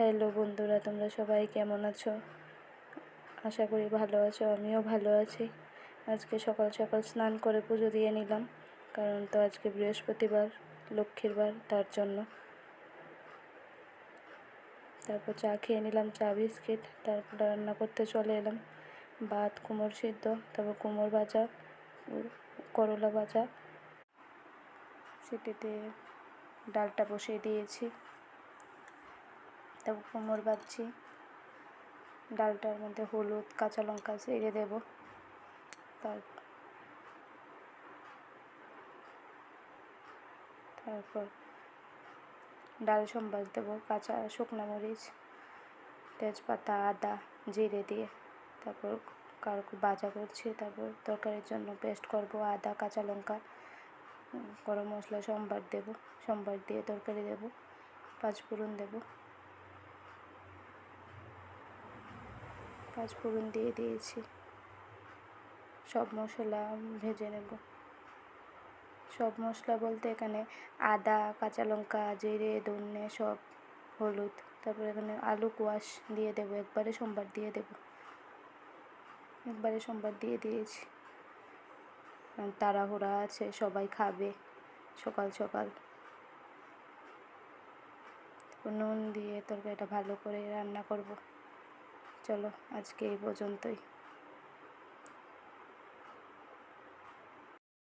Hello বন্ধুরা, তোমরা সবাই কেমন আছো? আশা করি ভালো আছো। আমিও ভালো আছি। আজকে সকাল সকাল স্নান করে পুজো দিয়ে নিলাম, কারণ তো আজকে বৃহস্পতিবার, লক্ষ্মীর বার, তার জন্য। তারপর চা খেয়ে নিলাম, চা বিস্কিট। তারপর রান্না করতে চলে এলাম। ভাত, কুমড়ো সিদ্ধ, তারপর কুমড়ো ভাজা, করলা ভাজা। সেটিতে ডালটা বসিয়ে দিয়েছি, তারপর কুমড়ো ভাজছি। ডালটার মধ্যে হলুদ, কাঁচা লঙ্কা ছেড়ে দেব। তারপর ডাল সম্বাস দেবো, কাঁচা শুকনো মরিচ, তেজপাতা, আদা, জিরে দিয়ে। তারপর ভাজা করছি। তারপর তরকারির জন্য পেস্ট করব, আদা, কাঁচা লঙ্কা, গরম মশলা সম্বার দেব। সম্বার দিয়ে তরকারি দেব, পাঁচফোড়ন দেব। পাঁচফোড়ন দিয়ে দিয়েছি। সব মশলা ভেজে নেব। সব মশলা বলতে এখানে আদা, কাঁচা লঙ্কা, জিরে, ধনে, সব, হলুদ। তারপর এখানে আলু কোয়াশ দিয়ে দেবো, একবারে সম্বার দিয়ে দেবো। একবারে সম্বার দিয়ে দিয়েছি, তাড়াহুড়া আছে, সবাই খাবে সকাল সকাল। নুন দিয়ে তরকারিটা ভালো করে রান্না করব। চলো, আজকে এই পর্যন্তই।